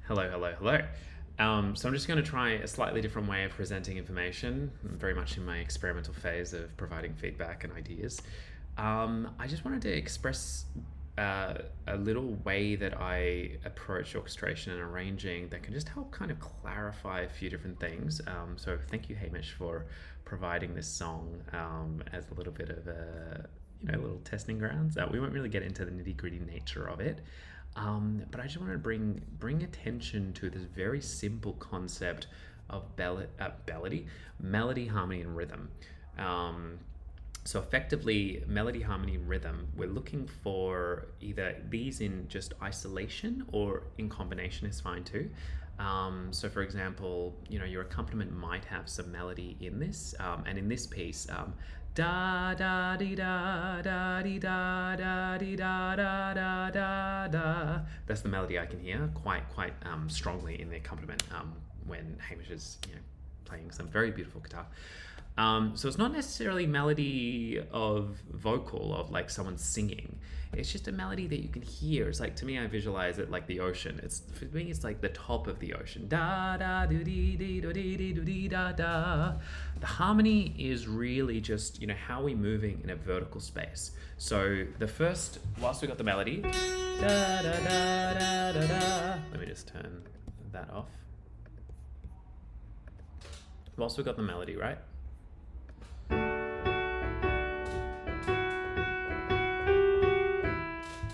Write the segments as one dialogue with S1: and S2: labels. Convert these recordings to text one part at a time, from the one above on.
S1: Hello, hello, hello. So I'm just going to try a slightly different way of presenting information. I'm very much in my experimental phase of providing feedback and ideas. I just wanted to express a little way that I approach orchestration and arranging that can just help kind of clarify a few different things. So thank you, Hamish, for providing this song as a little bit of a little testing grounds. We won't really get into the nitty gritty nature of it. But I just want to bring attention to this very simple concept of melody, harmony, and rhythm. So effectively, melody, harmony, rhythm, we're looking for either these in just isolation or in combination is fine too. So for example, your accompaniment might have some melody in this, and in this piece, da da dee da da dee da da dee da da da da da. That's the melody I can hear quite strongly in the accompaniment when Hamish is playing some very beautiful guitar. So it's not necessarily melody of vocal of like someone singing. It's just a melody that you can hear. It's like, to me, I visualize it like the ocean. For me, it's like the top of the ocean. Da da do dee dee do dee dee do dee da da. The harmony is really just how we're moving in a vertical space. So whilst we got the melody, da da da da da da. Let me just turn that off. Whilst we got the melody, right?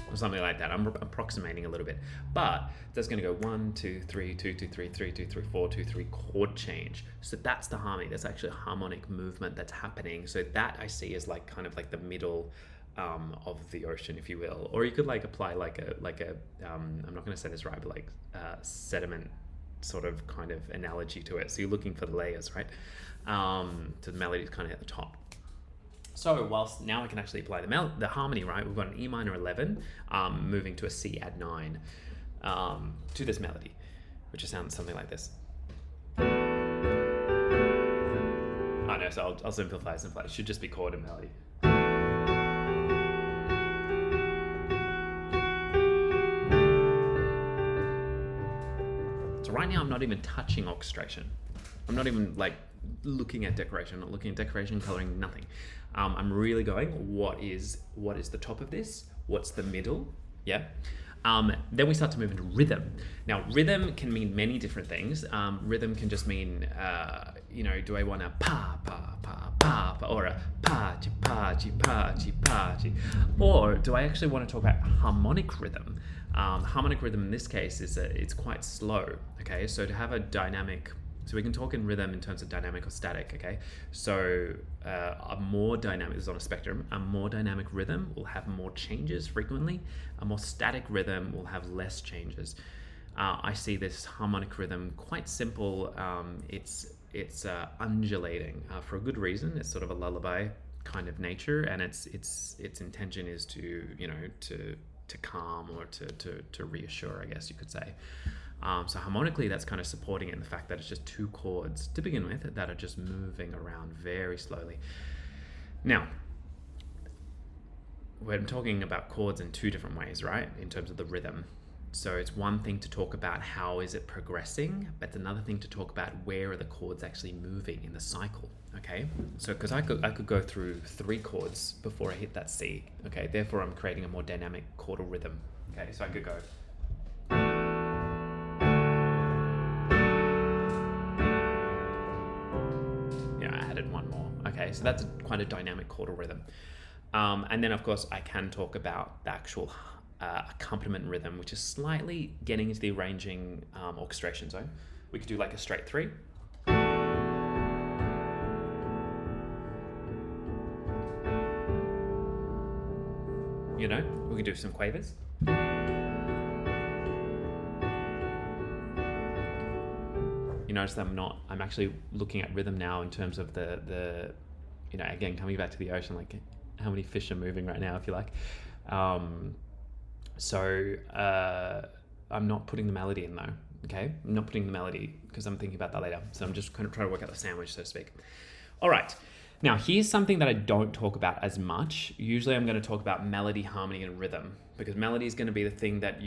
S1: Or something like that. I'm approximating a little bit, but that's going to go 1 2 3 2 2 3 3 2 3 4 2 3 chord change. So that's the harmony. That's actually a harmonic movement that's happening. So that I see as like kind of like the middle of the ocean, if you will. Or you could like apply like a I'm not going to say this right, but like sediment sort of kind of analogy to it. So you're looking for the layers, right? So the melody is kind of at the top. So whilst now I can actually apply the harmony, right? We've got an E minor 11 moving to a C add 9 to this melody, which sounds something like this. Oh no, so I'll simplify. It should just be chord and melody. So right now I'm not even touching orchestration. I'm not even like looking at decoration, not looking at decoration, coloring, nothing. I'm really going, what is the top of this? What's the middle? Yeah. Then we start to move into rhythm. Now, rhythm can mean many different things. Rhythm can just mean, do I want a pa, pa, pa, pa, pa, or a pa, chi, pa, chi, pa, chi, pa, chi? Or do I actually want to talk about harmonic rhythm? Harmonic rhythm in this case it's quite slow, okay? So to have a dynamic, so we can talk in rhythm in terms of dynamic or static, okay? So a more dynamic, this is on a spectrum, a more dynamic rhythm will have more changes frequently. A more static rhythm will have less changes. I see this harmonic rhythm quite simple. It's undulating for a good reason. It's sort of a lullaby kind of nature, and its intention is to calm or to reassure, I guess you could say. So harmonically, that's kind of supporting it in the fact that it's just two chords to begin with that are just moving around very slowly. Now, we're talking about chords in two different ways, right? In terms of the rhythm. So it's one thing to talk about how is it progressing, but it's another thing to talk about where are the chords actually moving in the cycle, okay? So because I could go through 3 chords before I hit that C, okay? Therefore, I'm creating a more dynamic chordal rhythm, okay? So I could go. One more. Okay, so that's quite a dynamic chordal rhythm. And then, of course, I can talk about the actual accompaniment rhythm, which is slightly getting into the arranging orchestration zone. We could do like a straight 3. We could do some quavers. You notice that I'm actually looking at rhythm now in terms of the again, coming back to the ocean, like how many fish are moving right now, if you like. So I'm not putting the melody in though, okay? I'm not putting the melody because I'm thinking about that later. So I'm just kind of trying to work out the sandwich, so to speak. All right. Now, here's something that I don't talk about as much. Usually I'm going to talk about melody, harmony, and rhythm, because melody is going to be the thing that,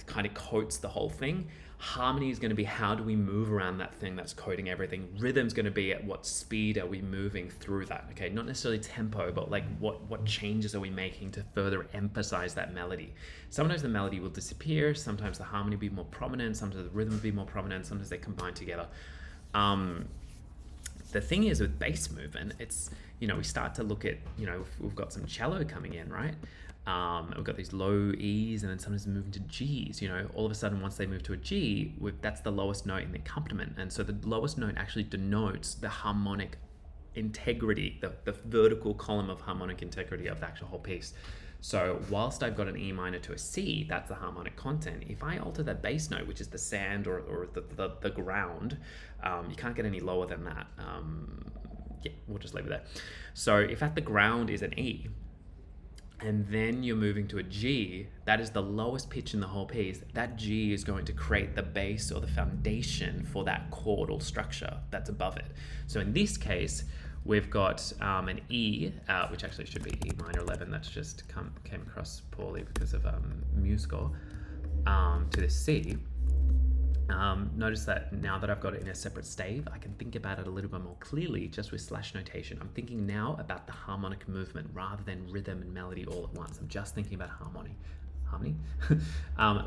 S1: kind of coats the whole thing. Harmony is going to be how do we move around that thing that's coating everything. Rhythm's going to be at what speed are we moving through that, okay? Not necessarily tempo, but like what changes are we making to further emphasize that melody. Sometimes the melody will disappear, sometimes the harmony will be more prominent, sometimes the rhythm will be more prominent, sometimes they combine together. The thing is with bass movement, it's, we start to look at, we've got some cello coming in, right? We've got these low E's, and then sometimes moving to G's. All of a sudden, once they move to a G, that's the lowest note in the accompaniment. And so the lowest note actually denotes the harmonic integrity, the vertical column of harmonic integrity of the actual whole piece. So whilst I've got an E minor to a C, that's the harmonic content. If I alter that bass note, which is the sand or the ground, you can't get any lower than that. Yeah, we'll just leave it there. So if at the ground is an E, and then you're moving to a G, that is the lowest pitch in the whole piece. That G is going to create the base or the foundation for that chordal structure that's above it. So in this case, we've got an E, which actually should be E minor 11. That's just came across poorly because of MuseScore, to the C. Notice that now that I've got it in a separate stave, I can think about it a little bit more clearly just with slash notation. I'm thinking now about the harmonic movement rather than rhythm and melody all at once. I'm just thinking about harmony.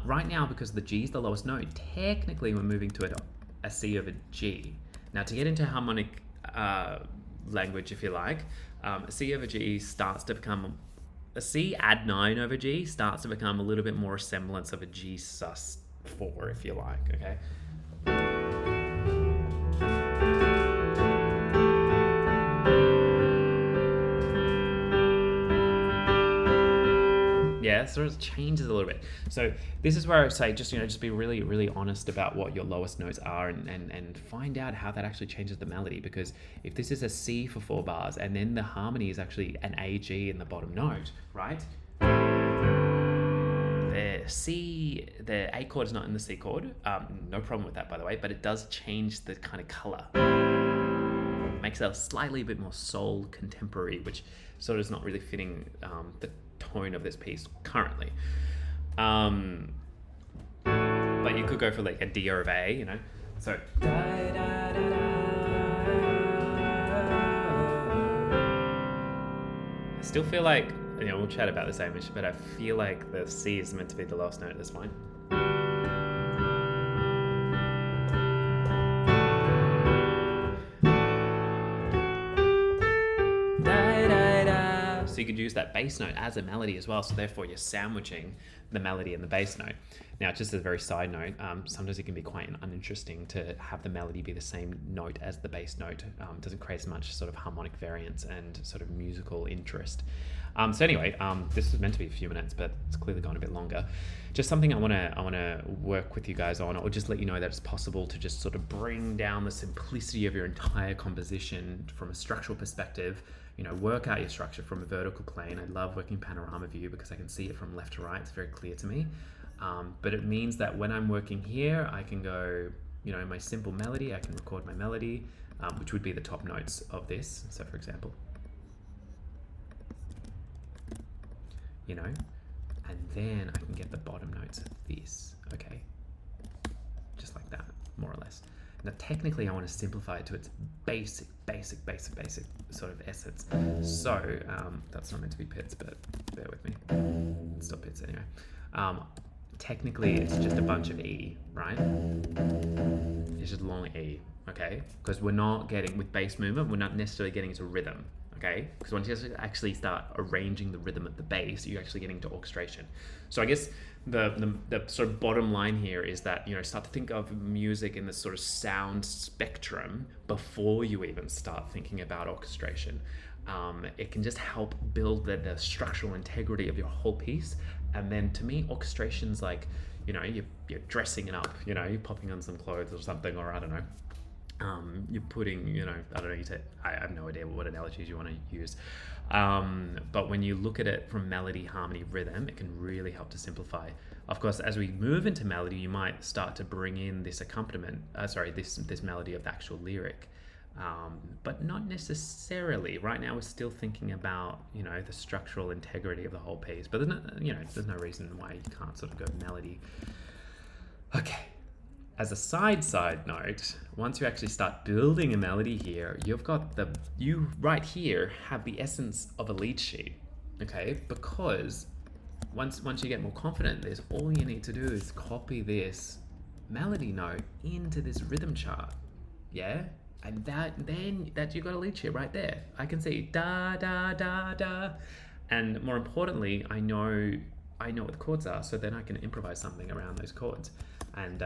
S1: Right now, because the G is the lowest note, technically we're moving to a C over G. Now to get into harmonic language, if you like, a C over G starts to become, a C add 9 over G starts to become a little bit more a semblance of a G sus 4, if you like, okay? Yeah, sort of changes a little bit. So this is where I say just be really, really honest about what your lowest notes are and find out how that actually changes the melody. Because if this is a C for 4 bars and then the harmony is actually an A, G in the bottom note, right? The A chord is not in the C chord. No problem with that, by the way, but it does change the kind of color. Makes it a slightly bit more soul contemporary, which sort of is not really fitting the tone of this piece currently. But you could go for like a D or of A, So. I still feel like, we'll chat about this, Amish, but I feel like the C is meant to be the last note at this point. So you could use that bass note as a melody as well, so therefore you're sandwiching the melody and the bass note. Now, just as a very side note, sometimes it can be quite uninteresting to have the melody be the same note as the bass note. It doesn't create as much sort of harmonic variance and sort of musical interest. So anyway, this was meant to be a few minutes, but it's clearly gone a bit longer. Just something I want to work with you guys on, or just let you know that it's possible to just sort of bring down the simplicity of your entire composition from a structural perspective. Work out your structure from a vertical plane. I love working panorama view because I can see it from left to right. It's very clear to me. But it means that when I'm working here, I can go, in my simple melody, I can record my melody, which would be the top notes of this. So for example, and then I can get the bottom notes of this, okay? Just like that, more or less. Now, technically, I want to simplify it to its basic sort of essence. So, that's not meant to be pits, but bear with me. It's still pits anyway. Technically, it's just a bunch of E, right? It's just long E, okay? Because we're not getting, with bass movement, we're not necessarily getting into rhythm, okay? Because once you actually start arranging the rhythm at the bass, you're actually getting to orchestration. So I guess the sort of bottom line here is that, start to think of music in this sort of sound spectrum before you even start thinking about orchestration. It can just help build the structural integrity of your whole piece. And then to me, orchestration's like, you're dressing it up, you're popping on some clothes or something, or I don't know. You're putting, I don't know, I have no idea what analogies you want to use. But when you look at it from melody, harmony, rhythm, it can really help to simplify. Of course, as we move into melody, you might start to bring in this accompaniment, this melody of the actual lyric. but not necessarily. Right now, we're still thinking about, you know, the structural integrity of the whole piece. But there's no, you know, there's no reason why you can't sort of go melody. Okay. As a side note, once you actually start building a melody here, you right here have the essence of a lead sheet, okay? Because once you get more confident in this, all you need to do is copy this melody note into this rhythm chart, yeah? And that you got a lead sheet right there. I can see da da da da, and more importantly, I know what the chords are, so then I can improvise something around those chords, and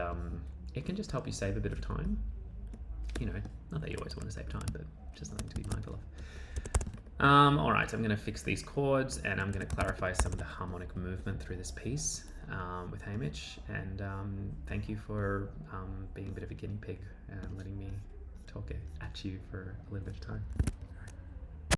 S1: it can just help you save a bit of time. You know, not that you always want to save time, but just something to be mindful of. All right, I'm going to fix these chords, and I'm going to clarify some of the harmonic movement through this piece with Hamish. And thank you for being a bit of a guinea pig and letting me talk at you for a little bit of time.